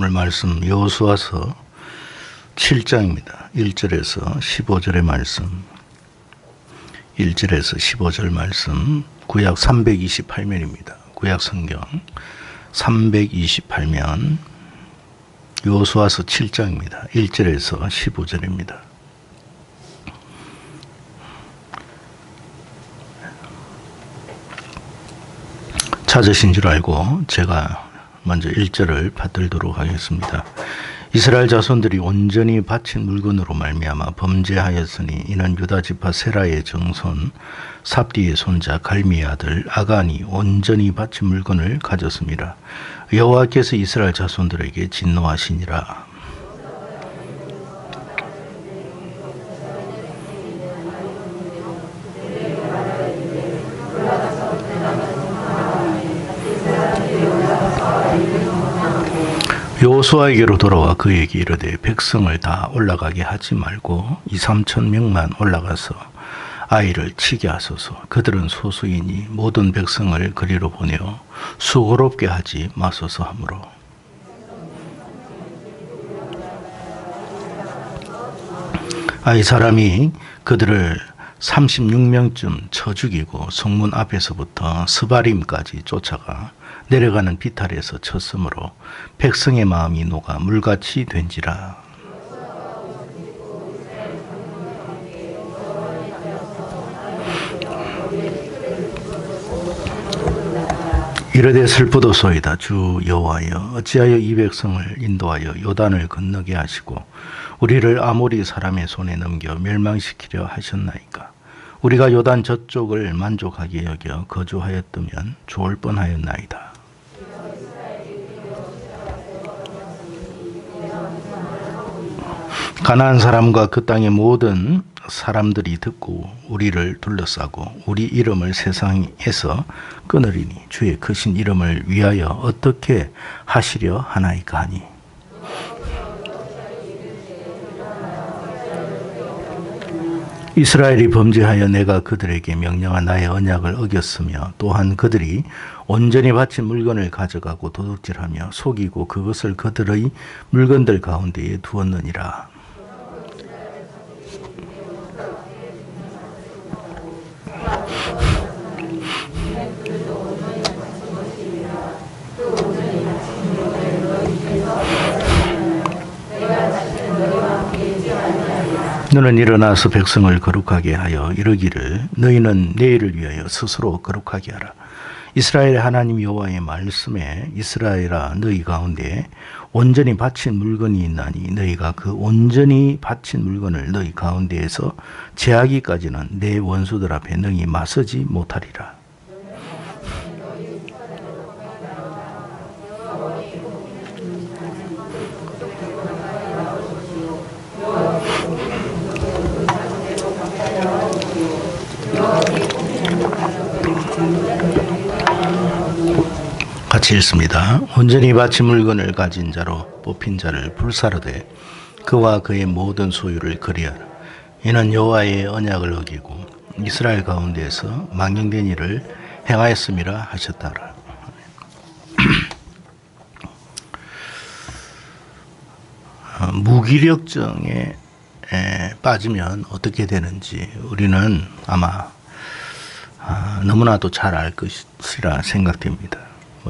오늘 말씀 여호수아서 7장입니다. 1절에서 15절의 말씀, 1절에서 15절 말씀, 구약 328면입니다. 구약 성경 328면 여호수아서 7장입니다. 1절에서 15절입니다. 찾으신 줄 알고 제가 먼저 1절을 받들도록 하겠습니다. 이스라엘 자손들이 온전히 바친 물건으로 말미암아 범죄하였으니 이는 유다 지파 세라의 정손 삽디의 손자 갈미의 아들 아간이 온전히 바친 물건을 가졌습니다. 여호와께서 이스라엘 자손들에게 진노하시니라. 여호수아에게로 돌아와 그에게 이르되 백성을 다 올라가게 하지 말고 2-3천 명만 올라가서 아이를 치게 하소서. 그들은 소수이니 모든 백성을 그리로 보내어 수고롭게 하지 마소서 하므로 아이 사람이 그들을 36명쯤 쳐 죽이고 성문 앞에서부터 스바림까지 쫓아가 내려가는 비탈에서 쳤으므로 백성의 마음이 녹아 물같이 된지라. 이르되 슬프도소이다. 주 여호와여, 어찌하여 이 백성을 인도하여 요단을 건너게 하시고 우리를 아모리 사람의 손에 넘겨 멸망시키려 하셨나이까. 우리가 요단 저쪽을 만족하게 여겨 거주하였다면 좋을 뻔하였나이다. 가나안 사람과 그 땅의 모든 사람들이 듣고 우리를 둘러싸고 우리 이름을 세상에서 끊으리니 주의 크신 이름을 위하여 어떻게 하시려 하나이까 하니 이스라엘이 범죄하여 내가 그들에게 명령한 나의 언약을 어겼으며 또한 그들이 온전히 바친 물건을 가져가고 도둑질하며 속이고 그것을 그들의 물건들 가운데에 두었느니라. 너는 일어나서 백성을 거룩하게 하여 이르기를 너희는 내일을 위하여 스스로 거룩하게 하라. 이스라엘의 하나님 여호와의 말씀에 이스라엘아 너희 가운데 온전히 바친 물건이 있나니 너희가 그 온전히 바친 물건을 너희 가운데에서 제하기까지는 내 원수들 앞에 능히 맞서지 못하리라. 같이 읽습니다. 온전히 바친 물건을 가진 자로 뽑힌 자를 불사르되 그와 그의 모든 소유를 그리하라. 이는 여호와의 언약을 어기고 이스라엘 가운데에서 망령된 일을 행하였음이라 하셨다라. 무기력증에 빠지면 어떻게 되는지 우리는 아마 너무나도 잘 알 것이라 생각됩니다.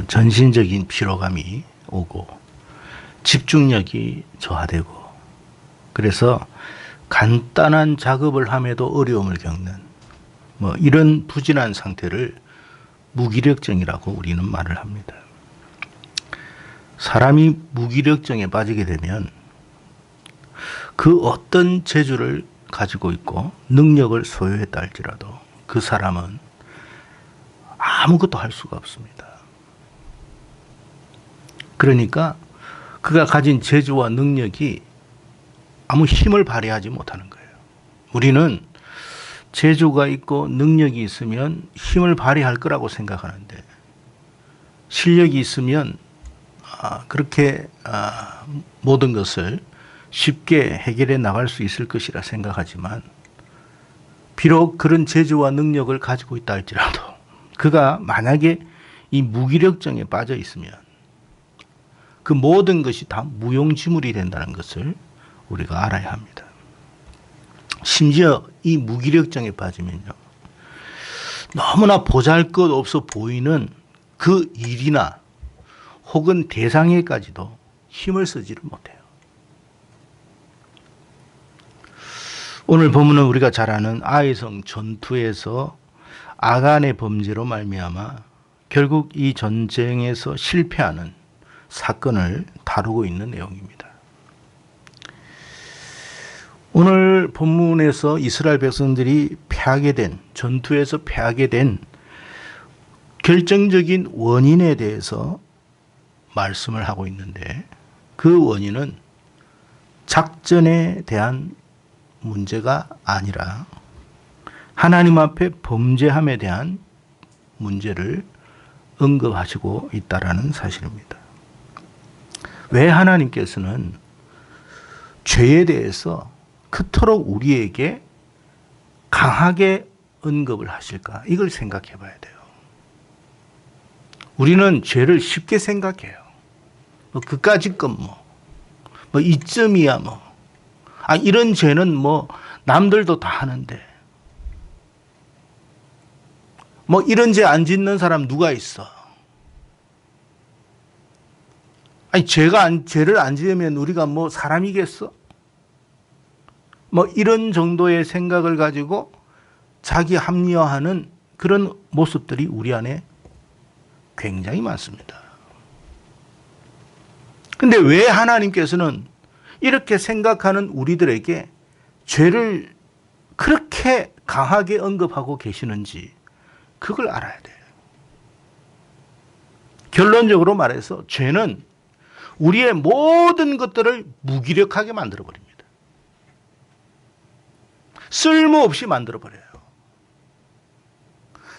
전신적인 피로감이 오고 집중력이 저하되고 그래서 간단한 작업을 함에도 어려움을 겪는 이런 부진한 상태를 무기력증이라고 우리는 말을 합니다. 사람이 무기력증에 빠지게 되면 그 어떤 재주를 가지고 있고 능력을 소유했다 할지라도 그 사람은 아무것도 할 수가 없습니다. 그러니까 그가 가진 재주와 능력이 아무 힘을 발휘하지 못하는 거예요. 우리는 재주가 있고 능력이 있으면 힘을 발휘할 거라고 생각하는데 실력이 있으면 그렇게 모든 것을 쉽게 해결해 나갈 수 있을 것이라 생각하지만 비록 그런 재주와 능력을 가지고 있다 할지라도 그가 만약에 이 무기력증에 빠져 있으면 그 모든 것이 다 무용지물이 된다는 것을 우리가 알아야 합니다. 심지어 이 무기력증에 빠지면요, 너무나 보잘것없어 보이는 그 일이나 혹은 대상에까지도 힘을 쓰지를 못해요. 오늘 본문은 우리가 잘 아는 아이성 전투에서 아간의 범죄로 말미암아 결국 이 전쟁에서 실패하는 사건을 다루고 있는 내용입니다. 오늘 본문에서 이스라엘 백성들이 패하게 된, 전투에서 패하게 된 결정적인 원인에 대해서 말씀을 하고 있는데, 그 원인은 작전에 대한 문제가 아니라 하나님 앞에 범죄함에 대한 문제를 언급하시고 있다라는 사실입니다. 왜 하나님께서는 죄에 대해서 그토록 우리에게 강하게 언급을 하실까? 이걸 생각해 봐야 돼요. 우리는 죄를 쉽게 생각해요. 그까짓 건 이쯤이야 이런 죄는 남들도 다 하는데 이런 죄 안 짓는 사람 누가 있어? 죄를 안 지으면 우리가 사람이겠어? 이런 정도의 생각을 가지고 자기 합리화하는 그런 모습들이 우리 안에 굉장히 많습니다. 근데 왜 하나님께서는 이렇게 생각하는 우리들에게 죄를 그렇게 강하게 언급하고 계시는지 그걸 알아야 돼요. 결론적으로 말해서 죄는 우리의 모든 것들을 무기력하게 만들어버립니다. 쓸모없이 만들어버려요.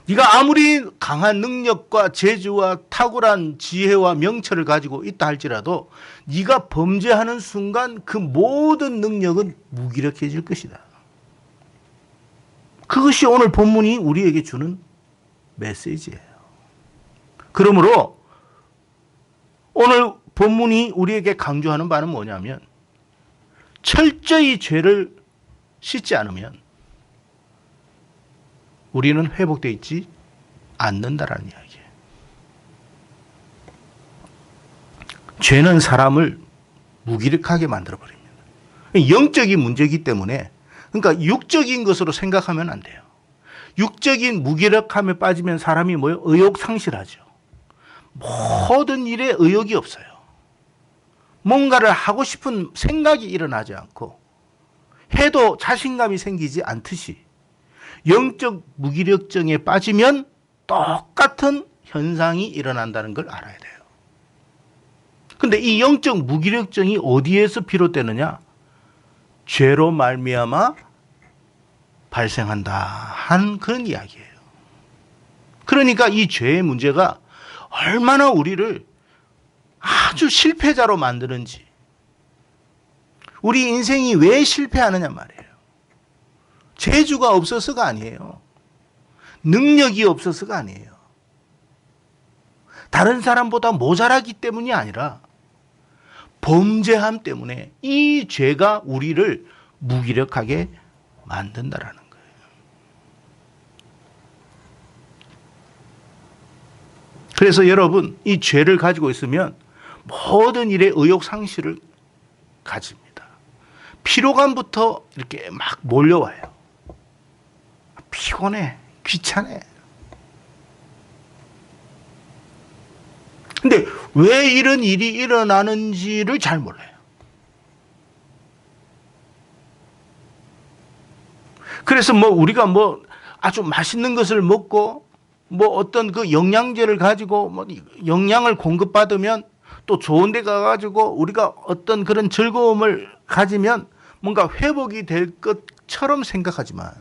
네가 아무리 강한 능력과 재주와 탁월한 지혜와 명철을 가지고 있다 할지라도 네가 범죄하는 순간 그 모든 능력은 무기력해질 것이다. 그것이 오늘 본문이 우리에게 주는 메시지예요. 그러므로 오늘 본문이 우리에게 강조하는 바는 뭐냐면, 철저히 죄를 씻지 않으면 우리는 회복되어 있지 않는다라는 이야기예요. 죄는 사람을 무기력하게 만들어버립니다. 영적인 문제이기 때문에, 그러니까 육적인 것으로 생각하면 안 돼요. 육적인 무기력함에 빠지면 사람이 의욕 상실하죠. 모든 일에 의욕이 없어요. 뭔가를 하고 싶은 생각이 일어나지 않고 해도 자신감이 생기지 않듯이 영적 무기력증에 빠지면 똑같은 현상이 일어난다는 걸 알아야 돼요. 그런데 이 영적 무기력증이 어디에서 비롯되느냐? 죄로 말미암아 발생한다 한 그런 이야기예요. 그러니까 이 죄의 문제가 얼마나 우리를 아주 실패자로 만드는지, 우리 인생이 왜 실패하느냐 말이에요. 재주가 없어서가 아니에요. 능력이 없어서가 아니에요. 다른 사람보다 모자라기 때문이 아니라 범죄함 때문에 이 죄가 우리를 무기력하게 만든다라는 거예요. 그래서 여러분, 이 죄를 가지고 있으면 모든 일에 의욕 상실을 가집니다. 피로감부터 이렇게 막 몰려와요. 피곤해, 귀찮아. 근데 왜 이런 일이 일어나는지를 잘 몰라요. 그래서 우리가 아주 맛있는 것을 먹고 어떤 그 영양제를 가지고 영양을 공급받으면 또 좋은 데 가가지고 우리가 어떤 그런 즐거움을 가지면 뭔가 회복이 될 것처럼 생각하지만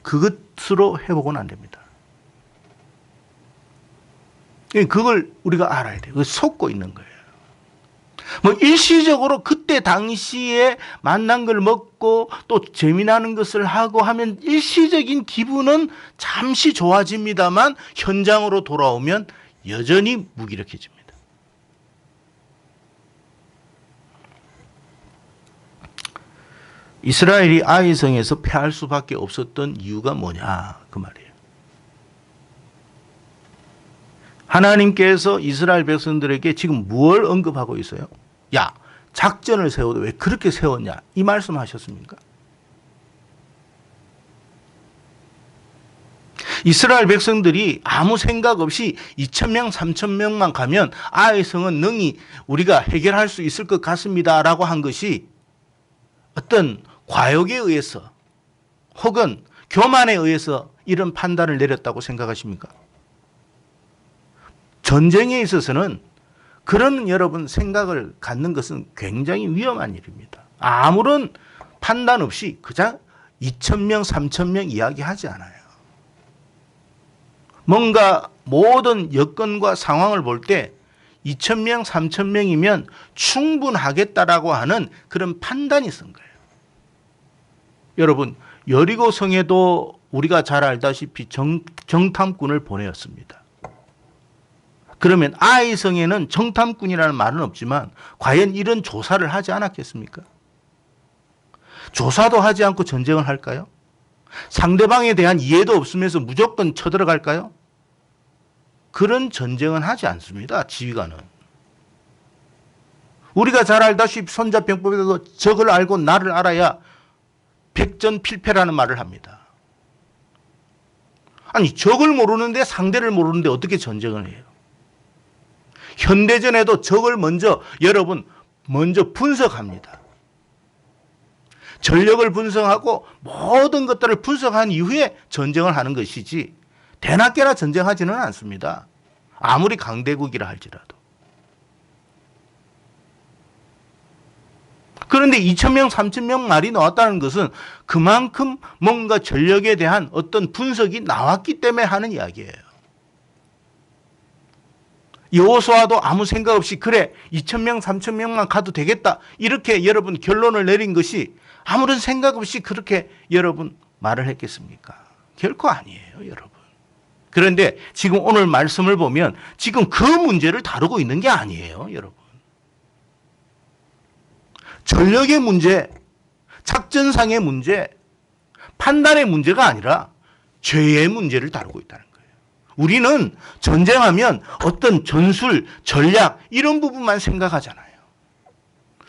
그것으로 회복은 안 됩니다. 그걸 우리가 알아야 돼요. 그걸 속고 있는 거예요. 일시적으로 그때 당시에 만난 걸 먹고 또 재미나는 것을 하고 하면 일시적인 기분은 잠시 좋아집니다만 현장으로 돌아오면 여전히 무기력해집니다. 이스라엘이 아이성에서 패할 수밖에 없었던 이유가 뭐냐 그 말이에요. 하나님께서 이스라엘 백성들에게 지금 무엇을 언급하고 있어요? 야, 작전을 세워도 왜 그렇게 세웠냐 이 말씀하셨습니까? 이스라엘 백성들이 아무 생각 없이 2,000명, 3,000명만 가면 아이성은 능히 우리가 해결할 수 있을 것 같습니다 라고 한 것이 어떤 과욕에 의해서 혹은 교만에 의해서 이런 판단을 내렸다고 생각하십니까? 전쟁에 있어서는 그런 여러분 생각을 갖는 것은 굉장히 위험한 일입니다. 아무런 판단 없이 그냥 2,000명, 3,000명 이야기하지 않아요. 뭔가 모든 여건과 상황을 볼 때 2,000명, 3,000명이면 충분하겠다라고 하는 그런 판단이 쓴 거예요. 여러분, 여리고성에도 우리가 잘 알다시피 정탐꾼을 보내었습니다. 그러면 아이성에는 정탐꾼이라는 말은 없지만 과연 이런 조사를 하지 않았겠습니까? 조사도 하지 않고 전쟁을 할까요? 상대방에 대한 이해도 없으면서 무조건 쳐들어갈까요? 그런 전쟁은 하지 않습니다. 지휘관은. 우리가 잘 알다시피 손자병법에도 적을 알고 나를 알아야 백전필패라는 말을 합니다. 아니 적을 모르는데 상대를 모르는데 어떻게 전쟁을 해요? 현대전에도 적을 여러분 먼저 분석합니다. 전력을 분석하고 모든 것들을 분석한 이후에 전쟁을 하는 것이지 대낮게나 전쟁하지는 않습니다. 아무리 강대국이라 할지라도. 그런데 2,000명, 3,000명 말이 나왔다는 것은 그만큼 뭔가 전력에 대한 어떤 분석이 나왔기 때문에 하는 이야기예요. 여호수아도 아무 생각 없이 그래 2,000명, 3,000명만 가도 되겠다 이렇게 여러분 결론을 내린 것이 아무런 생각 없이 그렇게 여러분 말을 했겠습니까? 결코 아니에요, 여러분. 그런데 지금 오늘 말씀을 보면 지금 그 문제를 다루고 있는 게 아니에요, 여러분. 전력의 문제, 작전상의 문제, 판단의 문제가 아니라 죄의 문제를 다루고 있다는 거예요. 우리는 전쟁하면 어떤 전술, 전략 이런 부분만 생각하잖아요.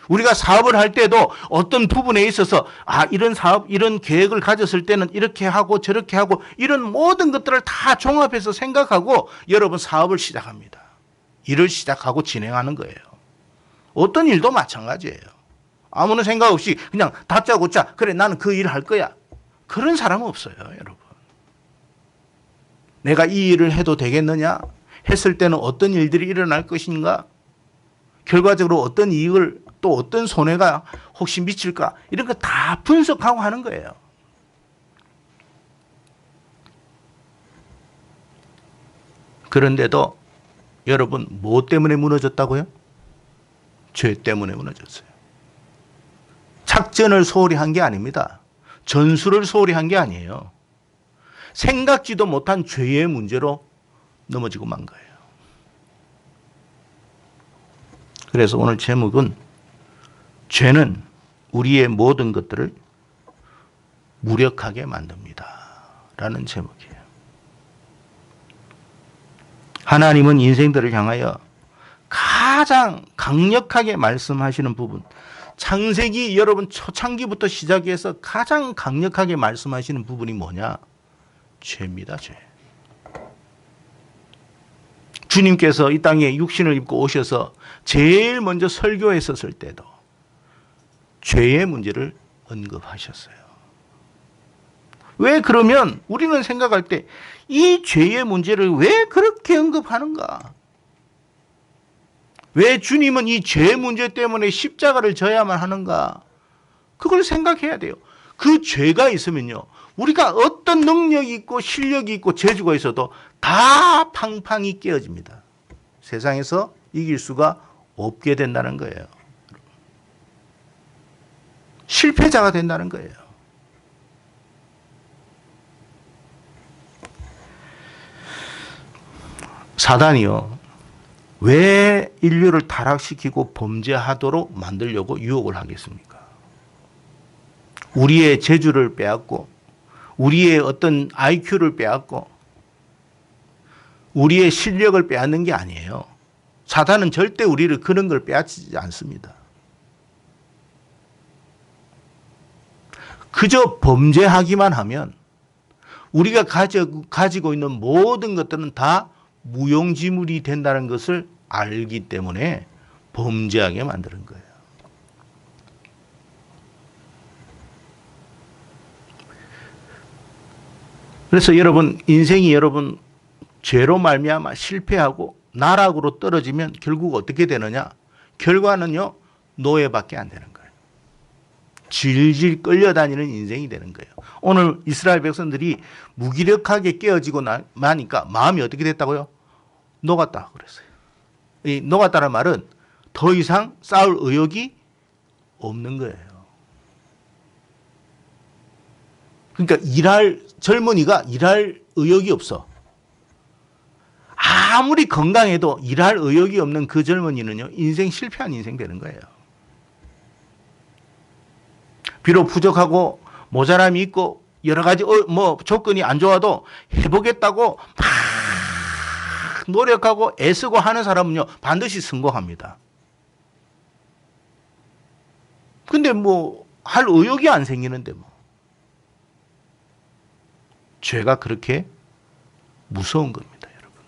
우리가 사업을 할 때도 어떤 부분에 있어서 이런 사업, 이런 계획을 가졌을 때는 이렇게 하고 저렇게 하고 이런 모든 것들을 다 종합해서 생각하고 여러분 사업을 시작합니다. 일을 시작하고 진행하는 거예요. 어떤 일도 마찬가지예요. 아무런 생각 없이 그냥 다짜고짜 그래 나는 그 일을 할 거야. 그런 사람은 없어요, 여러분. 내가 이 일을 해도 되겠느냐? 했을 때는 어떤 일들이 일어날 것인가? 결과적으로 어떤 이익을 또 어떤 손해가 혹시 미칠까? 이런 거 다 분석하고 하는 거예요. 그런데도 여러분 뭐 때문에 무너졌다고요? 죄 때문에 무너졌어요. 작전을 소홀히 한 게 아닙니다. 전술을 소홀히 한 게 아니에요. 생각지도 못한 죄의 문제로 넘어지고 만 거예요. 그래서 오늘 제목은 죄는 우리의 모든 것들을 무력하게 만듭니다. 라는 제목이에요. 하나님은 인생들을 향하여 가장 강력하게 말씀하시는 부분, 창세기 여러분 초창기부터 시작해서 가장 강력하게 말씀하시는 부분이 뭐냐? 죄입니다. 죄. 주님께서 이 땅에 육신을 입고 오셔서 제일 먼저 설교했었을 때도 죄의 문제를 언급하셨어요. 왜 그러면 우리는 생각할 때 이 죄의 문제를 왜 그렇게 언급하는가? 왜 주님은 이 죄 문제 때문에 십자가를 져야만 하는가? 그걸 생각해야 돼요. 그 죄가 있으면요. 우리가 어떤 능력이 있고 실력이 있고 재주가 있어도 다 팡팡이 깨어집니다. 세상에서 이길 수가 없게 된다는 거예요. 실패자가 된다는 거예요. 사단이요. 왜 인류를 타락시키고 범죄하도록 만들려고 유혹을 하겠습니까? 우리의 재주를 빼앗고 우리의 어떤 IQ를 빼앗고 우리의 실력을 빼앗는 게 아니에요. 사단은 절대 우리를 그런 걸 빼앗지 않습니다. 그저 범죄하기만 하면 우리가 가지고 있는 모든 것들은 다 무용지물이 된다는 것을 알기 때문에 범죄하게 만드는 거예요. 그래서 여러분, 인생이 여러분 죄로 말미암아 실패하고 나락으로 떨어지면 결국 어떻게 되느냐? 결과는요, 노예밖에 안 되는 거예요. 질질 끌려다니는 인생이 되는 거예요. 오늘 이스라엘 백성들이 무기력하게 깨어지고 나니까 마음이 어떻게 됐다고요? 녹았다 그랬어요. 이 녹았다는 말은 더 이상 싸울 의욕이 없는 거예요. 그러니까 젊은이가 일할 의욕이 없어. 아무리 건강해도 일할 의욕이 없는 그 젊은이는요, 인생 실패한 인생 되는 거예요. 비록 부족하고 모자람이 있고 여러 가지 조건이 안 좋아도 해보겠다고 막 노력하고 애쓰고 하는 사람은요, 반드시 성공합니다. 근데 할 의욕이 안 생기는데 죄가 그렇게 무서운 겁니다, 여러분.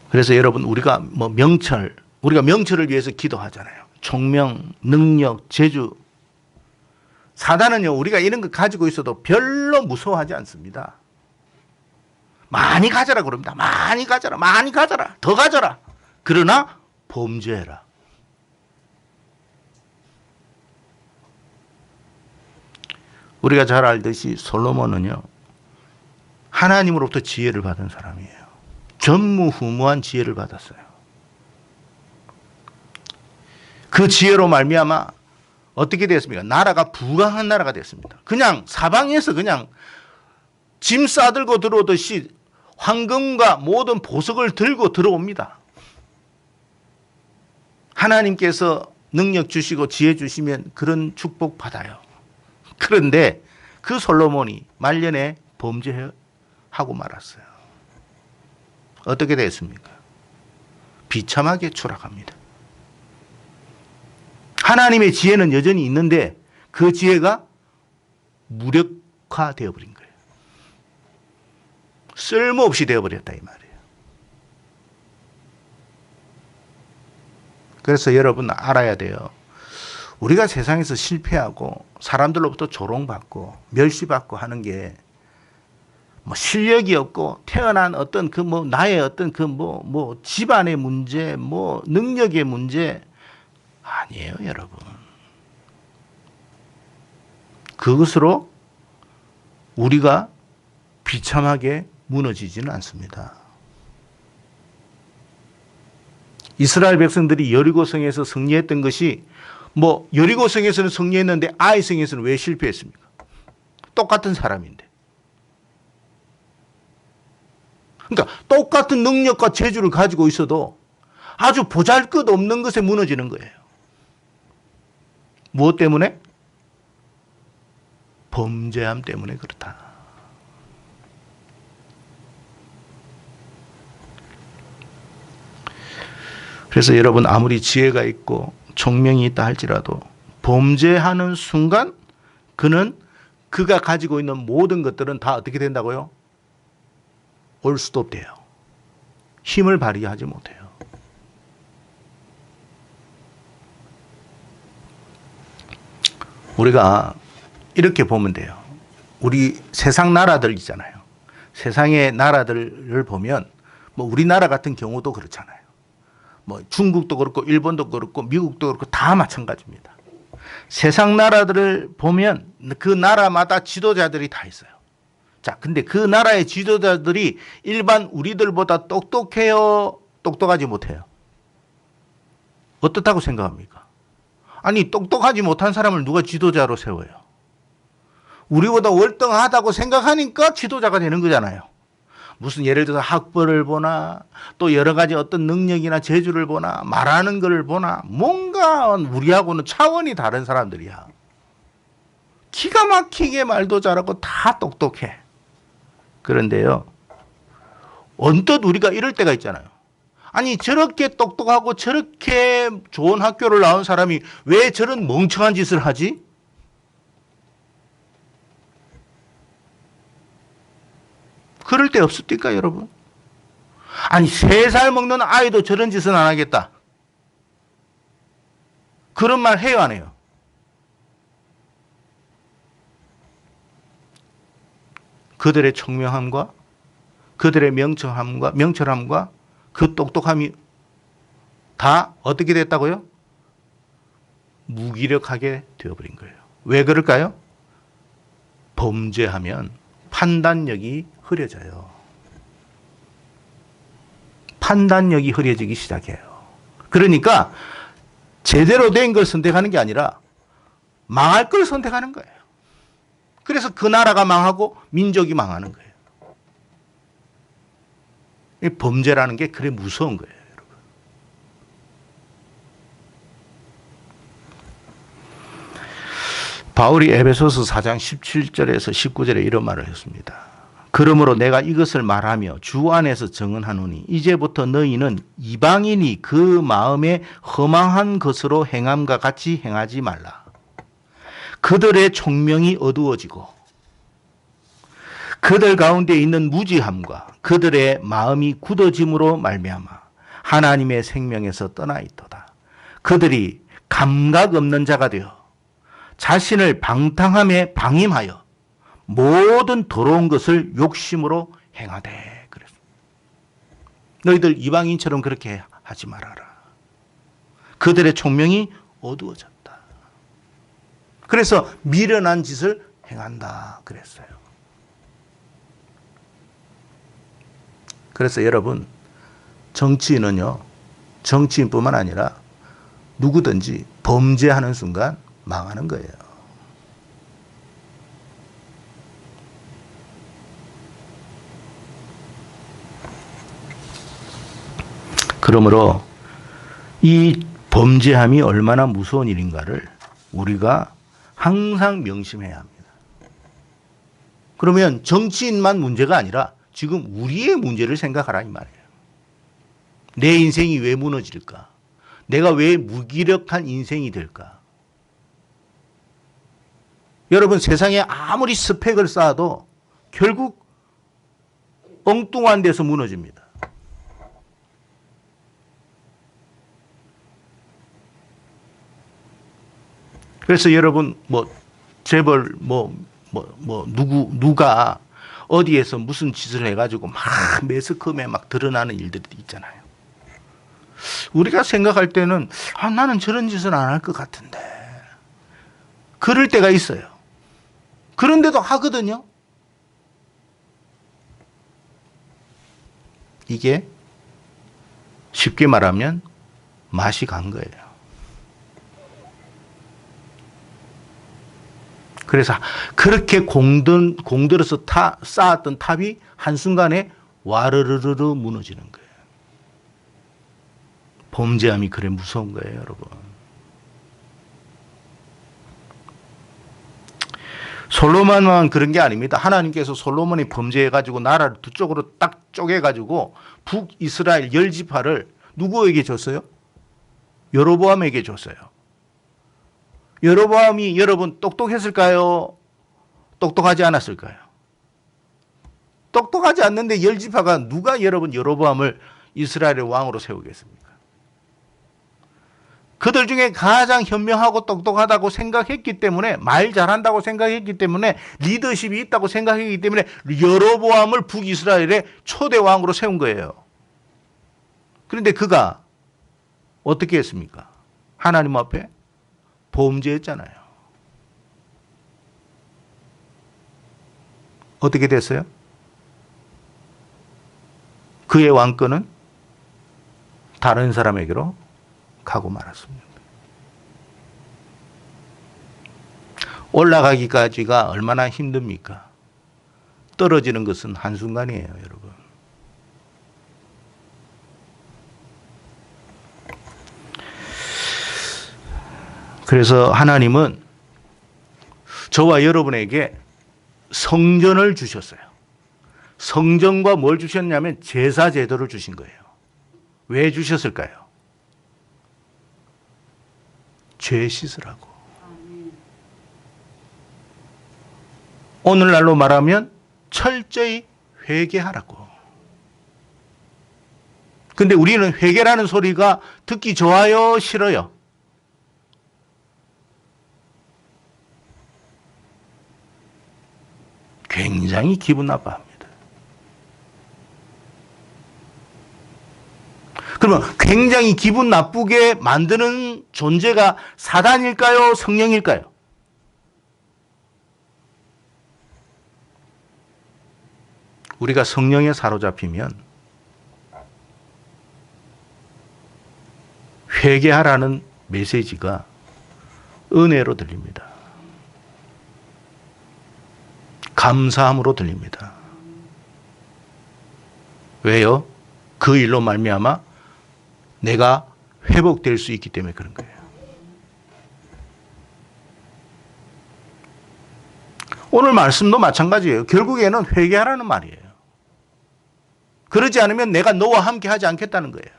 그래서 여러분, 우리가 명철을 위해서 기도하잖아요. 총명, 능력, 재주. 사단은요, 우리가 이런 거 가지고 있어도 별로 무서워하지 않습니다. 많이 가져라 그럽니다. 많이 가져라, 많이 가져라, 더 가져라. 그러나 범죄해라. 우리가 잘 알듯이 솔로몬은요, 하나님으로부터 지혜를 받은 사람이에요. 전무후무한 지혜를 받았어요. 그 지혜로 말미암아 어떻게 됐습니까? 나라가 부강한 나라가 됐습니다. 그냥 사방에서 그냥 짐 싸들고 들어오듯이 황금과 모든 보석을 들고 들어옵니다. 하나님께서 능력 주시고 지혜 주시면 그런 축복 받아요. 그런데 그 솔로몬이 말년에 범죄하고 말았어요. 어떻게 됐습니까? 비참하게 추락합니다. 하나님의 지혜는 여전히 있는데 그 지혜가 무력화되어 버린 거예요. 쓸모없이 되어버렸다 이 말이에요. 그래서 여러분 알아야 돼요. 우리가 세상에서 실패하고 사람들로부터 조롱받고 멸시받고 하는 게 실력이 없고 태어난 어떤 나의 어떤 집안의 문제, 능력의 문제 아니에요, 여러분. 그것으로 우리가 비참하게 무너지지는 않습니다. 이스라엘 백성들이 여리고성에서 승리했던 것이 여리고성에서는 승리했는데 아이성에서는 왜 실패했습니까? 똑같은 사람인데. 그러니까 똑같은 능력과 재주를 가지고 있어도 아주 보잘것없는 것에 무너지는 거예요. 무엇 때문에? 범죄함 때문에 그렇다. 그래서 여러분 아무리 지혜가 있고 총명이 있다 할지라도 범죄하는 순간 그가 가지고 있는 모든 것들은 다 어떻게 된다고요? 올 수도 없대요. 힘을 발휘하지 못해요. 우리가 이렇게 보면 돼요. 우리 세상 나라들 있잖아요. 세상의 나라들을 보면 우리나라 같은 경우도 그렇잖아요. 중국도 그렇고 일본도 그렇고 미국도 그렇고 다 마찬가지입니다. 세상 나라들을 보면 그 나라마다 지도자들이 다 있어요. 자, 근데 그 나라의 지도자들이 일반 우리들보다 똑똑해요? 똑똑하지 못해요? 어떻다고 생각합니까? 아니, 똑똑하지 못한 사람을 누가 지도자로 세워요? 우리보다 월등하다고 생각하니까 지도자가 되는 거잖아요. 무슨 예를 들어서 학벌을 보나 또 여러 가지 어떤 능력이나 재주를 보나 말하는 것을 보나 뭔가 우리하고는 차원이 다른 사람들이야. 기가 막히게 말도 잘하고 다 똑똑해. 그런데요, 언뜻 우리가 이럴 때가 있잖아요. 아니 저렇게 똑똑하고 저렇게 좋은 학교를 나온 사람이 왜 저런 멍청한 짓을 하지? 그럴 때 없습니까, 여러분? 아니 3살 먹는 아이도 저런 짓은 안 하겠다. 그런 말 해요, 안 해요? 그들의 총명함과 그들의 명철함과 그 똑똑함이 다 어떻게 됐다고요? 무기력하게 되어버린 거예요. 왜 그럴까요? 범죄하면 판단력이 흐려져요. 판단력이 흐려지기 시작해요. 그러니까 제대로 된 걸 선택하는 게 아니라 망할 걸 선택하는 거예요. 그래서 그 나라가 망하고 민족이 망하는 거예요. 범죄라는 게 그래 무서운 거예요, 여러분. 바울이 에베소서 4장 17절에서 19절에 이런 말을 했습니다. 그러므로 내가 이것을 말하며 주 안에서 증언하노니 이제부터 너희는 이방인이 그 마음에 허망한 것으로 행함과 같이 행하지 말라. 그들의 총명이 어두워지고 그들 가운데 있는 무지함과 그들의 마음이 굳어짐으로 말미암아 하나님의 생명에서 떠나 있도다. 그들이 감각 없는 자가 되어 자신을 방탕함에 방임하여 모든 더러운 것을 욕심으로 행하되 그랬어. 너희들 이방인처럼 그렇게 하지 말아라. 그들의 총명이 어두워졌다. 그래서 미련한 짓을 행한다 그랬어요. 그래서 여러분, 정치인은요, 정치인뿐만 아니라 누구든지 범죄하는 순간 망하는 거예요. 그러므로 이 범죄함이 얼마나 무서운 일인가를 우리가 항상 명심해야 합니다. 그러면 정치인만 문제가 아니라 지금 우리의 문제를 생각하라 이 말이에요. 내 인생이 왜 무너질까? 내가 왜 무기력한 인생이 될까? 여러분, 세상에 아무리 스펙을 쌓아도 결국 엉뚱한 데서 무너집니다. 그래서 여러분, 재벌, 누가 어디에서 무슨 짓을 해가지고 막 매스컴에 막 드러나는 일들이 있잖아요. 우리가 생각할 때는, 나는 저런 짓은 안 할 것 같은데. 그럴 때가 있어요. 그런데도 하거든요. 이게 쉽게 말하면 맛이 간 거예요. 그래서 그렇게 공들어서 쌓았던 탑이 한순간에 와르르르 무너지는 거예요. 범죄함이 그래 무서운 거예요, 여러분. 솔로몬만 그런 게 아닙니다. 하나님께서 솔로몬이 범죄해가지고 나라를 두 쪽으로 딱 쪼개가지고 북이스라엘 10지파를 누구에게 줬어요? 여로보암에게 줬어요. 여로보암이 여러분 똑똑했을까요? 똑똑하지 않았을까요? 똑똑하지 않는데 10지파가 누가 여러분 여로보암을 이스라엘의 왕으로 세우겠습니까? 그들 중에 가장 현명하고 똑똑하다고 생각했기 때문에, 말 잘한다고 생각했기 때문에, 리더십이 있다고 생각했기 때문에 여로보암을 북이스라엘의 초대 왕으로 세운 거예요. 그런데 그가 어떻게 했습니까? 하나님 앞에 범죄했잖아요. 어떻게 됐어요? 그의 왕권은 다른 사람에게로 가고 말았습니다. 올라가기까지가 얼마나 힘듭니까? 떨어지는 것은 한순간이에요, 여러분. 그래서 하나님은 저와 여러분에게 성전을 주셨어요. 성전과 뭘 주셨냐면 제사 제도를 주신 거예요. 왜 주셨을까요? 죄 씻으라고. 오늘날로 말하면 철저히 회개하라고. 근데 우리는 회개라는 소리가 듣기 좋아요, 싫어요? 굉장히 기분 나빠합니다. 그러면 굉장히 기분 나쁘게 만드는 존재가 사단일까요? 성령일까요? 우리가 성령에 사로잡히면 회개하라는 메시지가 은혜로 들립니다. 감사함으로 들립니다. 왜요? 그 일로 말미암아 내가 회복될 수 있기 때문에 그런 거예요. 오늘 말씀도 마찬가지예요. 결국에는 회개하라는 말이에요. 그러지 않으면 내가 너와 함께 하지 않겠다는 거예요.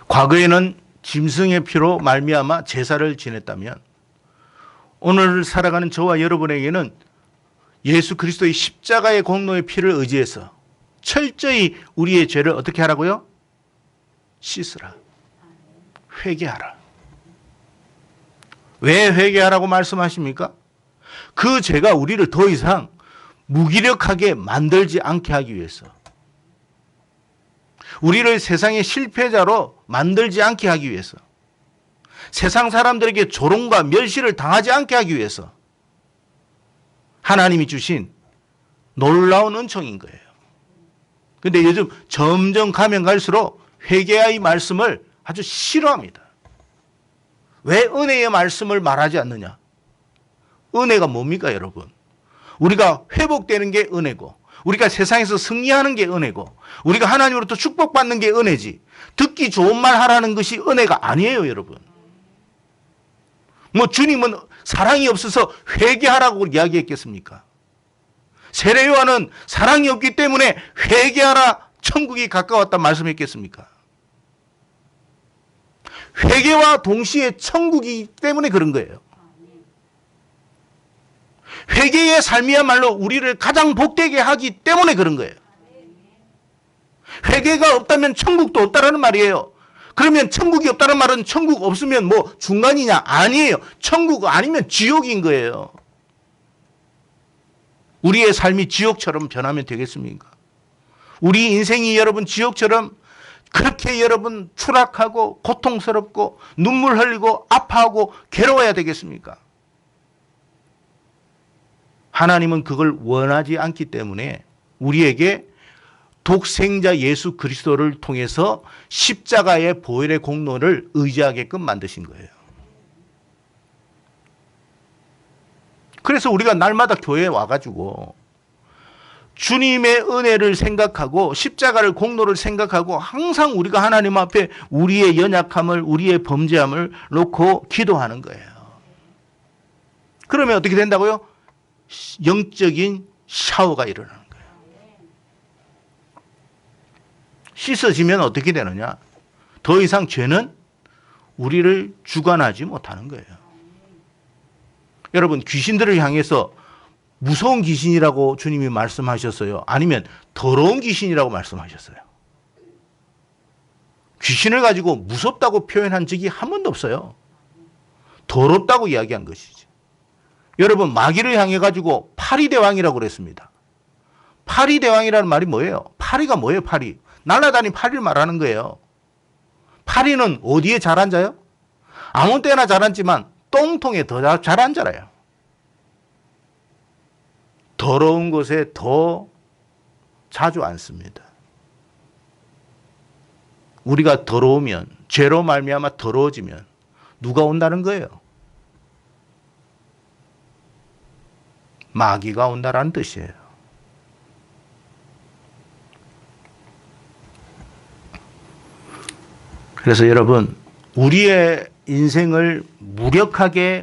과거에는 짐승의 피로 말미암아 제사를 지냈다면 오늘 살아가는 저와 여러분에게는 예수 그리스도의 십자가의 공로의 피를 의지해서 철저히 우리의 죄를 어떻게 하라고요? 씻으라. 회개하라. 왜 회개하라고 말씀하십니까? 그 죄가 우리를 더 이상 무기력하게 만들지 않게 하기 위해서, 우리를 세상의 실패자로 만들지 않게 하기 위해서, 세상 사람들에게 조롱과 멸시를 당하지 않게 하기 위해서 하나님이 주신 놀라운 은총인 거예요. 그런데 요즘 점점 가면 갈수록 회개의 말씀을 아주 싫어합니다. 왜 은혜의 말씀을 말하지 않느냐? 은혜가 뭡니까, 여러분? 우리가 회복되는 게 은혜고, 우리가 세상에서 승리하는 게 은혜고, 우리가 하나님으로부터 축복받는 게 은혜지, 듣기 좋은 말 하라는 것이 은혜가 아니에요, 여러분. 뭐 주님은 사랑이 없어서 회개하라고 이야기했겠습니까? 세례 요한은 사랑이 없기 때문에 회개하라, 천국이 가까웠다 말씀했겠습니까? 회개와 동시에 천국이기 때문에 그런 거예요. 회개의 삶이야말로 우리를 가장 복되게 하기 때문에 그런 거예요. 회개가 없다면 천국도 없다라는 말이에요. 그러면 천국이 없다는 말은 천국 없으면 뭐 중간이냐? 아니에요. 천국 아니면 지옥인 거예요. 우리의 삶이 지옥처럼 변하면 되겠습니까? 우리 인생이 여러분 지옥처럼 그렇게 여러분 추락하고 고통스럽고 눈물 흘리고 아파하고 괴로워야 되겠습니까? 하나님은 그걸 원하지 않기 때문에 우리에게 독생자 예수 그리스도를 통해서 십자가의 보혈의 공로를 의지하게끔 만드신 거예요. 그래서 우리가 날마다 교회에 와가지고 주님의 은혜를 생각하고 십자가를 공로를 생각하고 항상 우리가 하나님 앞에 우리의 연약함을, 우리의 범죄함을 놓고 기도하는 거예요. 그러면 어떻게 된다고요? 영적인 샤워가 일어나는 거예요. 씻어지면 어떻게 되느냐? 더 이상 죄는 우리를 주관하지 못하는 거예요. 여러분, 귀신들을 향해서 무서운 귀신이라고 주님이 말씀하셨어요? 아니면 더러운 귀신이라고 말씀하셨어요? 귀신을 가지고 무섭다고 표현한 적이 한 번도 없어요. 더럽다고 이야기한 것이지. 여러분, 마귀를 향해 가지고 파리대왕이라고 그랬습니다. 파리대왕이라는 말이 뭐예요? 파리가 뭐예요, 파리? 날아다니는 파리를 말하는 거예요. 파리는 어디에 잘 앉아요? 아무 때나 잘 앉지만 똥통에 더 잘 앉아요. 더러운 곳에 더 자주 앉습니다. 우리가 더러우면, 죄로 말미암아 더러워지면 누가 온다는 거예요? 마귀가 온다라는 뜻이에요. 그래서 여러분, 우리의 인생을 무기력하게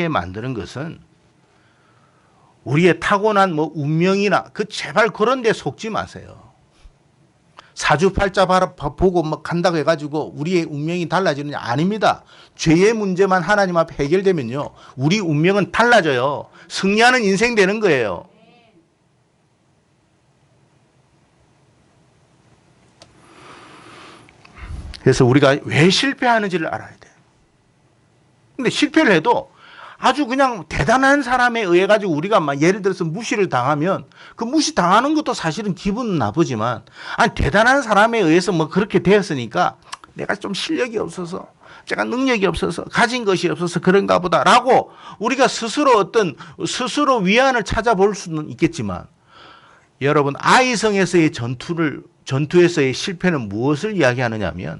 만드는 것은 우리의 타고난 뭐 운명이나 제발 그런 데 속지 마세요. 사주팔자 보고 뭐 간다고 해가지고 우리의 운명이 달라지느냐? 아닙니다. 죄의 문제만 하나님 앞에 해결되면요, 우리 운명은 달라져요. 승리하는 인생 되는 거예요. 그래서 우리가 왜 실패하는지를 알아야 돼. 근데 실패를 해도 아주 그냥 대단한 사람에 의해 가지고 우리가 막 예를 들어서 무시를 당하면 그 무시 당하는 것도 사실은 기분은 나쁘지만, 아니 대단한 사람에 의해서 뭐 그렇게 되었으니까 내가 좀 실력이 없어서, 제가 능력이 없어서, 가진 것이 없어서 그런가 보다라고 우리가 스스로 위안을 찾아볼 수는 있겠지만, 여러분, 아이성에서의 전투에서의 실패는 무엇을 이야기하느냐면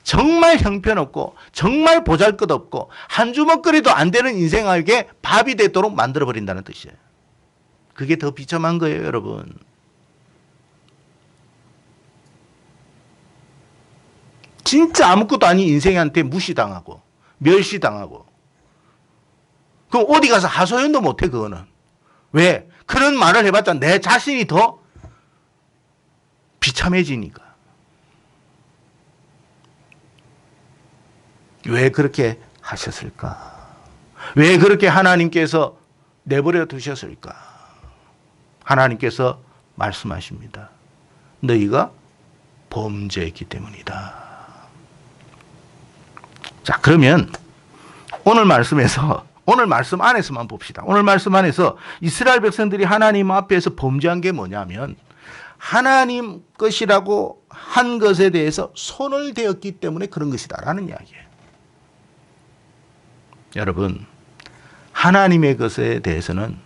정말 형편없고 정말 보잘것없고 한 주먹거리도 안 되는 인생에게 밥이 되도록 만들어버린다는 뜻이에요. 그게 더 비참한 거예요, 여러분. 진짜 아무것도 아닌 인생한테 무시당하고 멸시당하고, 그럼 어디 가서 하소연도 못해. 그거는 왜? 그런 말을 해봤자 내 자신이 더 비참해지니까. 왜 그렇게 하셨을까? 왜 그렇게 하나님께서 내버려 두셨을까? 하나님께서 말씀하십니다. 너희가 범죄했기 때문이다. 자, 그러면 오늘 말씀 안에서만 봅시다. 오늘 말씀 안에서 이스라엘 백성들이 하나님 앞에서 범죄한 게 뭐냐면, 하나님 것이라고 한 것에 대해서 손을 대었기 때문에 그런 것이다라는 이야기예요. 여러분, 하나님의 것에 대해서는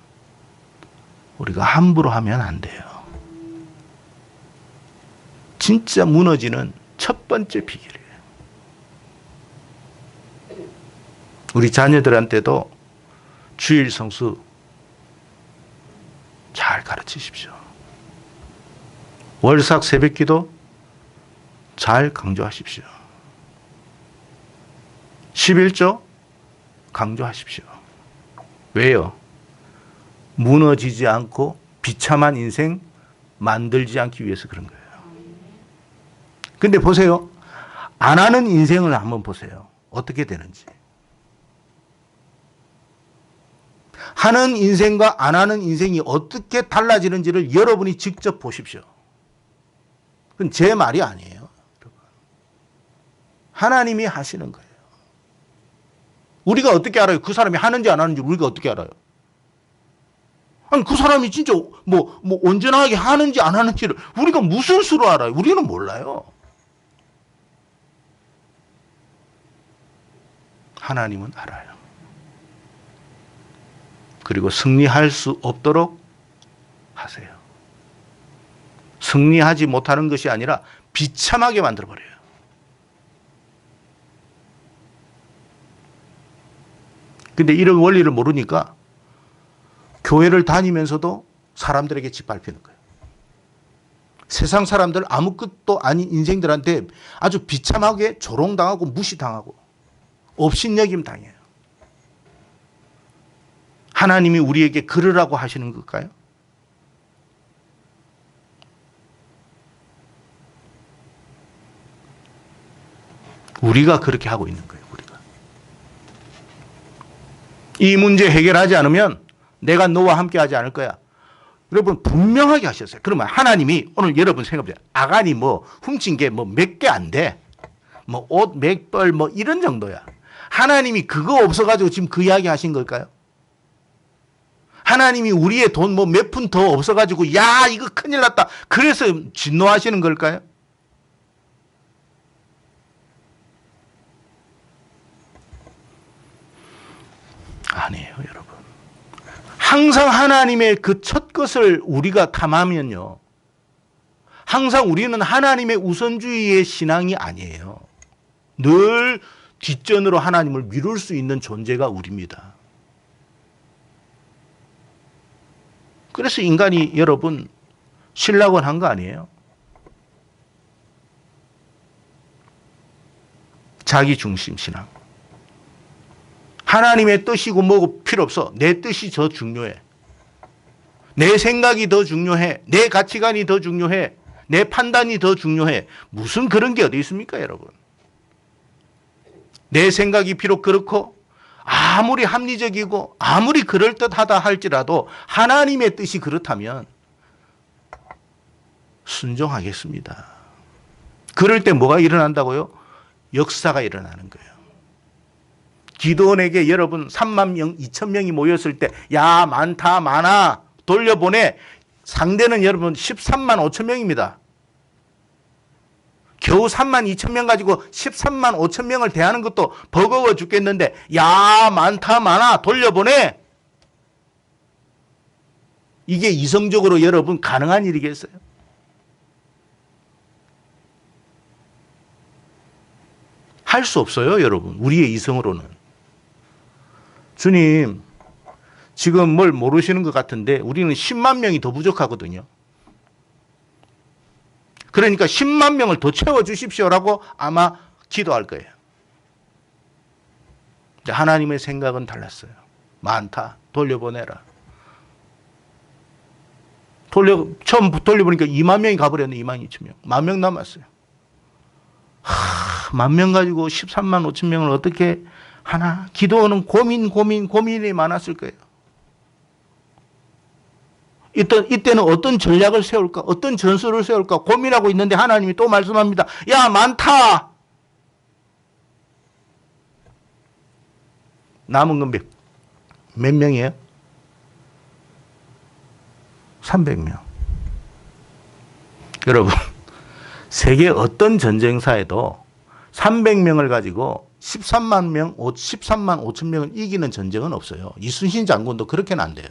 우리가 함부로 하면 안 돼요. 진짜 무너지는 첫 번째 비결이에요. 우리 자녀들한테도 주일 성수 잘 가르치십시오. 월삭 새벽기도 잘 강조하십시오. 11조 강조하십시오. 왜요? 무너지지 않고 비참한 인생 만들지 않기 위해서 그런 거예요. 근데 보세요. 안 하는 인생을 한번 보세요. 어떻게 되는지. 하는 인생과 안 하는 인생이 어떻게 달라지는지를 여러분이 직접 보십시오. 그건 제 말이 아니에요. 하나님이 하시는 거예요. 우리가 어떻게 알아요? 그 사람이 하는지 안 하는지 우리가 어떻게 알아요? 아니, 그 사람이 진짜 온전하게 하는지 안 하는지를 우리가 무슨 수로 알아요? 우리는 몰라요. 하나님은 알아요. 그리고 승리할 수 없도록 하세요. 승리하지 못하는 것이 아니라 비참하게 만들어버려요. 근데 이런 원리를 모르니까 교회를 다니면서도 사람들에게 짓밟히는 거예요. 세상 사람들 아무것도 아닌 인생들한테 아주 비참하게 조롱당하고 무시당하고 업신여김 당해요. 하나님이 우리에게 그러라고 하시는 걸까요? 우리가 그렇게 하고 있는 거예요. 이 문제 해결하지 않으면 내가 너와 함께 하지 않을 거야. 여러분 분명하게 하셨어요. 그러면 하나님이 오늘 여러분 생각해보세요. 아간이 훔친 게 몇 개 안 돼. 옷 몇 벌 이런 정도야. 하나님이 그거 없어가지고 지금 그 이야기 하신 걸까요? 하나님이 우리의 돈 몇 푼 더 없어가지고 야 이거 큰일 났다. 그래서 진노하시는 걸까요? 아니에요, 여러분. 항상 하나님의 그 첫 것을 우리가 탐하면요, 항상 우리는 하나님의 우선주의의 신앙이 아니에요. 늘 뒷전으로 하나님을 미룰 수 있는 존재가 우리입니다. 그래서 인간이 여러분 신락원 한 거 아니에요? 자기 중심 신앙. 하나님의 뜻이고 뭐고 필요 없어. 내 뜻이 더 중요해. 내 생각이 더 중요해. 내 가치관이 더 중요해. 내 판단이 더 중요해. 무슨 그런 게 어디 있습니까, 여러분? 내 생각이 비록 그렇고 아무리 합리적이고 아무리 그럴듯하다 할지라도 하나님의 뜻이 그렇다면 순종하겠습니다. 그럴 때 뭐가 일어난다고요? 역사가 일어나는 거예요. 기드온에게 여러분 3만 명, 2천 명이 모였을 때 야 많다 많아 돌려보내. 상대는 여러분 13만 5천 명입니다. 겨우 3만 2천 명 가지고 13만 5천 명을 대하는 것도 버거워 죽겠는데 야 많다 많아 돌려보내. 이게 이성적으로 여러분 가능한 일이겠어요? 할 수 없어요, 여러분. 우리의 이성으로는. 주님, 지금 뭘 모르시는 것 같은데 우리는 10만 명이 더 부족하거든요. 그러니까 10만 명을 더 채워주십시오라고 아마 기도할 거예요. 하나님의 생각은 달랐어요. 많다. 돌려보내라. 처음 돌려보니까 2만 명이 가버렸네. 2만 2천 명. 1만 명 남았어요. 10,000명 가지고 13만 5천 명을 어떻게 하나? 기도는 고민이 많았을 거예요. 이때는 어떤 전략을 세울까? 어떤 전술을 세울까? 고민하고 있는데 하나님이 또 말씀합니다. 야, 많다! 남은 건 몇 명이에요? 300명. 여러분, 세계 어떤 전쟁사에도 300명을 가지고 13만 5천 명을 이기는 전쟁은 없어요. 이순신 장군도 그렇게는 안 돼요.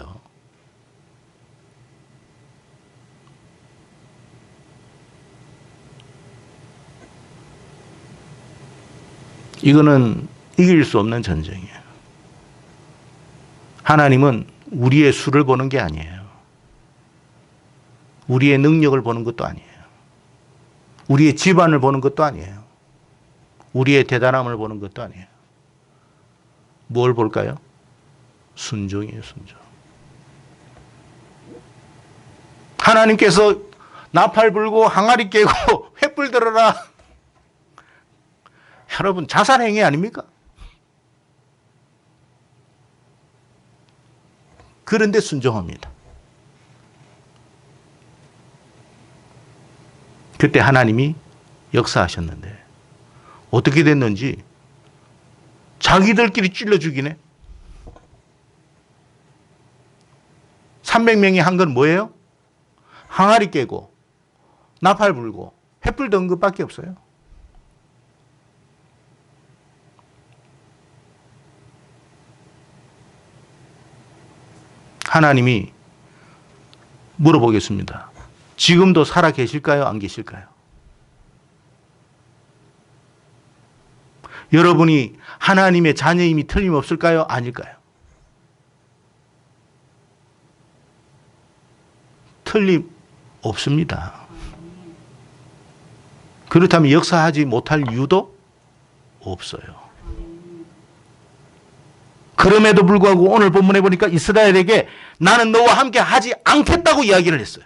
이거는 이길 수 없는 전쟁이에요. 하나님은 우리의 수를 보는 게 아니에요. 우리의 능력을 보는 것도 아니에요. 우리의 집안을 보는 것도 아니에요. 우리의 대단함을 보는 것도 아니에요. 뭘 볼까요? 순종이에요, 순종. 하나님께서 나팔 불고 항아리 깨고 횃불 들어라. 여러분, 자살행위 아닙니까? 그런데 순종합니다. 그때 하나님이 역사하셨는데 어떻게 됐는지 자기들끼리 찔러 죽이네. 300명이 한 건 뭐예요? 항아리 깨고 나팔 불고 횃불 든 것밖에 없어요. 하나님이 물어보겠습니다. 지금도 살아 계실까요? 안 계실까요? 여러분이 하나님의 자녀임이 틀림없을까요? 아닐까요? 틀림없습니다. 그렇다면 역사하지 못할 이유도 없어요. 그럼에도 불구하고 오늘 본문에 보니까 이스라엘에게 나는 너와 함께 하지 않겠다고 이야기를 했어요.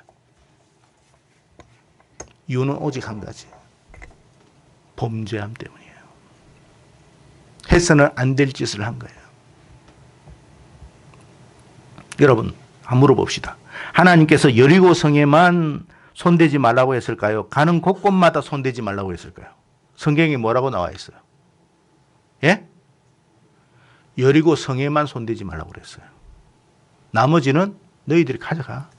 이유는 오직 한 가지. 범죄함 때문이에요. 해서는 안 될 짓을 한 거예요. 여러분, 한번 물어봅시다. 하나님께서 여리고 성에만 손대지 말라고 했을까요? 가는 곳곳마다 손대지 말라고 했을까요? 성경에 뭐라고 나와 있어요? 예? 여리고 성에만 손대지 말라고 그랬어요. 나머지는 너희들이 가져가.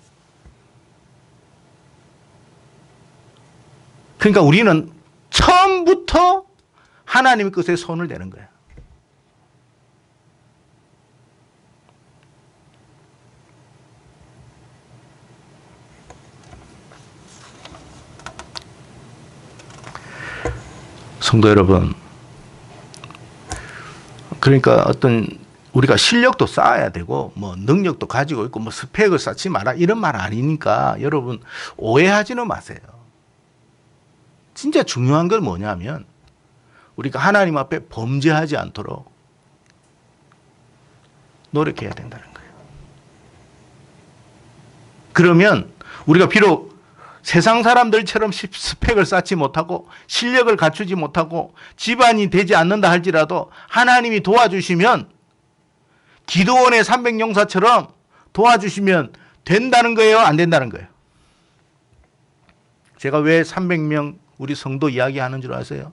그러니까 우리는 처음부터 하나님의 것에 손을 대는 거예요. 성도 여러분, 그러니까 어떤 우리가 실력도 쌓아야 되고 뭐 능력도 가지고 있고 뭐 스펙을 쌓지 마라 이런 말 아니니까 여러분 오해하지는 마세요. 진짜 중요한 건 뭐냐면 우리가 하나님 앞에 범죄하지 않도록 노력해야 된다는 거예요. 그러면 우리가 비록 세상 사람들처럼 스펙을 쌓지 못하고 실력을 갖추지 못하고 집안이 되지 않는다 할지라도 하나님이 도와주시면 기도원의 300용사처럼 도와주시면 된다는 거예요? 안 된다는 거예요? 제가 왜 300명 우리 성도 이야기하는 줄 아세요?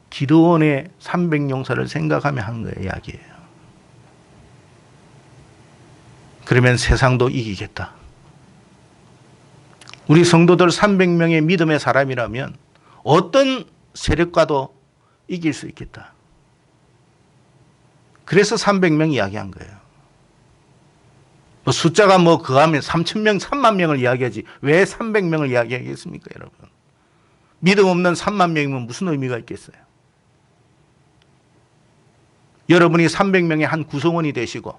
기도원의 300용사를 생각하며 한 거예요, 이야기예요. 그러면 세상도 이기겠다. 우리 성도들 300명의 믿음의 사람이라면 어떤 세력과도 이길 수 있겠다. 그래서 300명 이야기한 거예요. 숫자가 그하면 3,000명, 3만 명을 이야기하지 왜 300명을 이야기하겠습니까, 여러분? 믿음 없는 3만 명이면 무슨 의미가 있겠어요? 여러분이 300명의 한 구성원이 되시고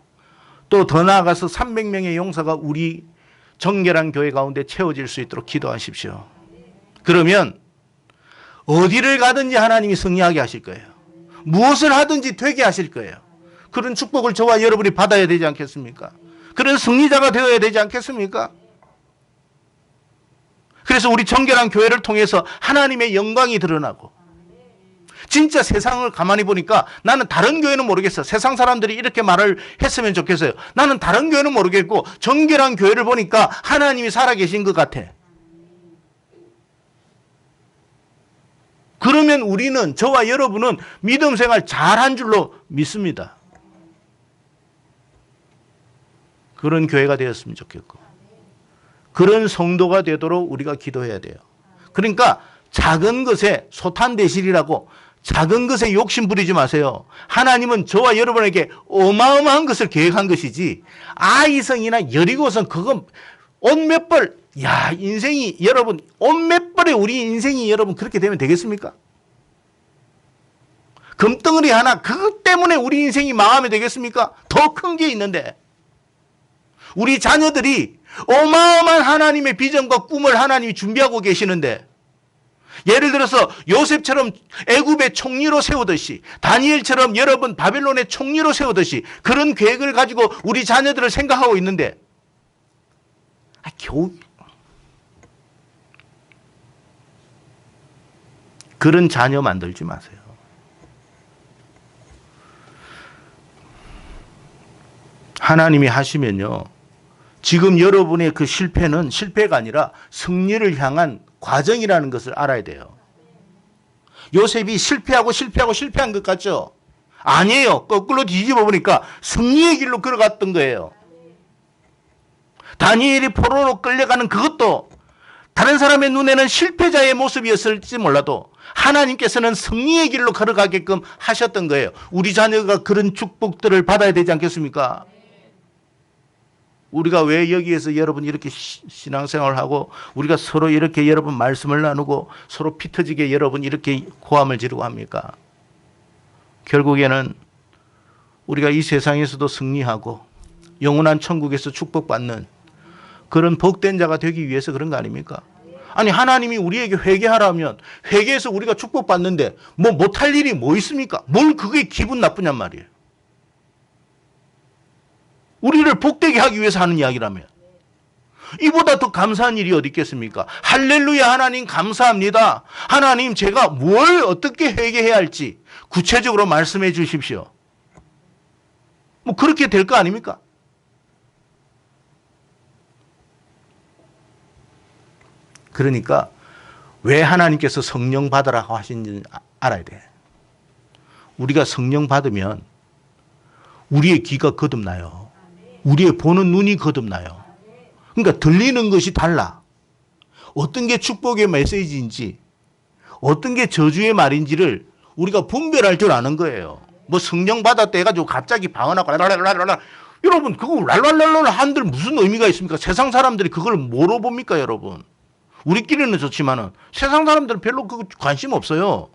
또 더 나아가서 300명의 용사가 우리 정결한 교회 가운데 채워질 수 있도록 기도하십시오. 그러면 어디를 가든지 하나님이 승리하게 하실 거예요. 무엇을 하든지 되게 하실 거예요. 그런 축복을 저와 여러분이 받아야 되지 않겠습니까? 그런 승리자가 되어야 되지 않겠습니까? 그래서 우리 정결한 교회를 통해서 하나님의 영광이 드러나고 진짜 세상을 가만히 보니까 나는 다른 교회는 모르겠어. 세상 사람들이 이렇게 말을 했으면 좋겠어요. 나는 다른 교회는 모르겠고 정결한 교회를 보니까 하나님이 살아계신 것 같아. 그러면 우리는, 저와 여러분은 믿음 생활 잘한 줄로 믿습니다. 그런 교회가 되었으면 좋겠고 그런 성도가 되도록 우리가 기도해야 돼요. 그러니까 작은 것에 소탄대실이라고 작은 것에 욕심 부리지 마세요. 하나님은 저와 여러분에게 어마어마한 것을 계획한 것이지 아이성이나 여리고성 그건 옷 몇 벌, 인생이 여러분 옷 몇 벌에 우리 인생이 여러분 그렇게 되면 되겠습니까? 금덩어리 하나 그것 때문에 우리 인생이 망하면 되겠습니까? 더 큰 게 있는데 우리 자녀들이 어마어마한 하나님의 비전과 꿈을 하나님이 준비하고 계시는데 예를 들어서 요셉처럼 애굽의 총리로 세우듯이 다니엘처럼 여러분 바벨론의 총리로 세우듯이 그런 계획을 가지고 우리 자녀들을 생각하고 있는데 그런 자녀 만들지 마세요. 하나님이 하시면요. 지금 여러분의 그 실패는 실패가 아니라 승리를 향한 과정이라는 것을 알아야 돼요. 요셉이 실패한 것 같죠? 아니에요. 거꾸로 뒤집어 보니까 승리의 길로 걸어갔던 거예요. 다니엘이 포로로 끌려가는 그것도 다른 사람의 눈에는 실패자의 모습이었을지 몰라도 하나님께서는 승리의 길로 걸어가게끔 하셨던 거예요. 우리 자녀가 그런 축복들을 받아야 되지 않겠습니까? 우리가 왜 여기에서 여러분 이렇게 신앙생활을 하고 우리가 서로 이렇게 여러분 말씀을 나누고 서로 피 터지게 여러분 이렇게 고함을 지르고 합니까? 결국에는 우리가 이 세상에서도 승리하고 영원한 천국에서 축복받는 그런 복된 자가 되기 위해서 그런 거 아닙니까? 아니 하나님이 우리에게 회개하라면 회개해서 우리가 축복받는데 뭐 못할 일이 뭐 있습니까? 뭘 그게 기분 나쁘냔 말이에요. 우리를 복되게 하기 위해서 하는 이야기라며. 이보다 더 감사한 일이 어디 있겠습니까? 할렐루야 하나님 감사합니다. 하나님 제가 뭘 어떻게 회개해야 할지 구체적으로 말씀해 주십시오. 뭐 그렇게 될 거 아닙니까? 그러니까 왜 하나님께서 성령 받으라고 하신지 알아야 돼. 우리가 성령 받으면 우리의 귀가 거듭나요. 우리의 보는 눈이 거듭나요. 그러니까 들리는 것이 달라. 어떤 게 축복의 메시지인지 어떤 게 저주의 말인지를 우리가 분별할 줄 아는 거예요. 뭐 성령 받았다 해가지고 갑자기 방언하고 랄랄랄랄랄 여러분 그거 랄랄랄랄 한들 무슨 의미가 있습니까? 세상 사람들이 그걸 뭐로 봅니까 여러분? 우리끼리는 좋지만은 세상 사람들은 별로 그거 관심 없어요.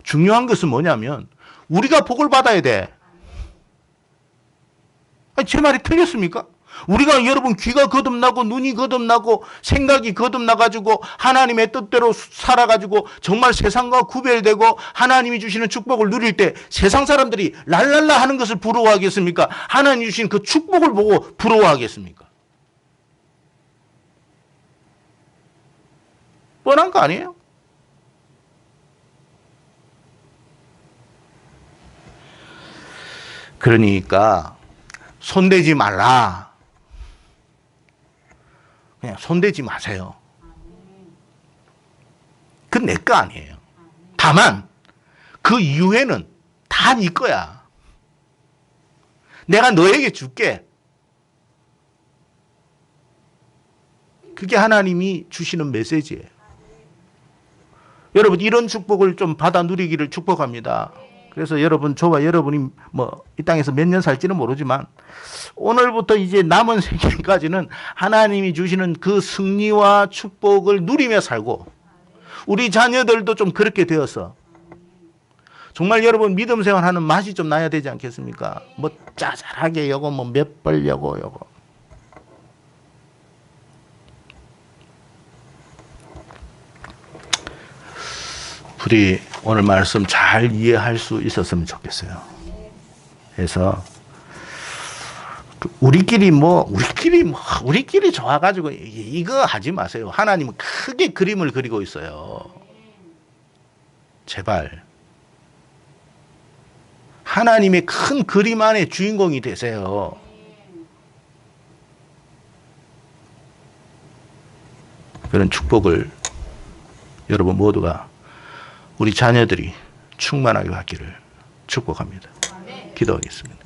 중요한 것은 뭐냐면 우리가 복을 받아야 돼. 아니, 제 말이 틀렸습니까? 우리가 여러분 귀가 거듭나고 눈이 거듭나고 생각이 거듭나가지고 하나님의 뜻대로 살아가지고 정말 세상과 구별되고 하나님이 주시는 축복을 누릴 때 세상 사람들이 랄랄라 하는 것을 부러워하겠습니까? 하나님이 주신 그 축복을 보고 부러워하겠습니까? 뻔한 거 아니에요? 그러니까 손대지 말라. 그냥 손대지 마세요. 그건 내 거 아니에요. 다만 그 이후에는 다 네 거야. 내가 너에게 줄게. 그게 하나님이 주시는 메시지예요. 여러분 이런 축복을 좀 받아 누리기를 축복합니다. 그래서 저와 여러분이 이 땅에서 몇 년 살지는 모르지만 오늘부터 이제 남은 생일까지는 하나님이 주시는 그 승리와 축복을 누리며 살고 우리 자녀들도 좀 그렇게 되어서 정말 여러분 믿음 생활하는 맛이 좀 나야 되지 않겠습니까? 짜잘하게 요거 몇 벌 요거. 부디 오늘 말씀 잘 이해할 수 있었으면 좋겠어요. 그래서 우리끼리 좋아가지고 이거 하지 마세요. 하나님은 크게 그림을 그리고 있어요. 제발 하나님의 큰 그림 안에 주인공이 되세요. 그런 축복을 여러분 모두가 우리 자녀들이 충만하게 받기를 축복합니다. 기도하겠습니다.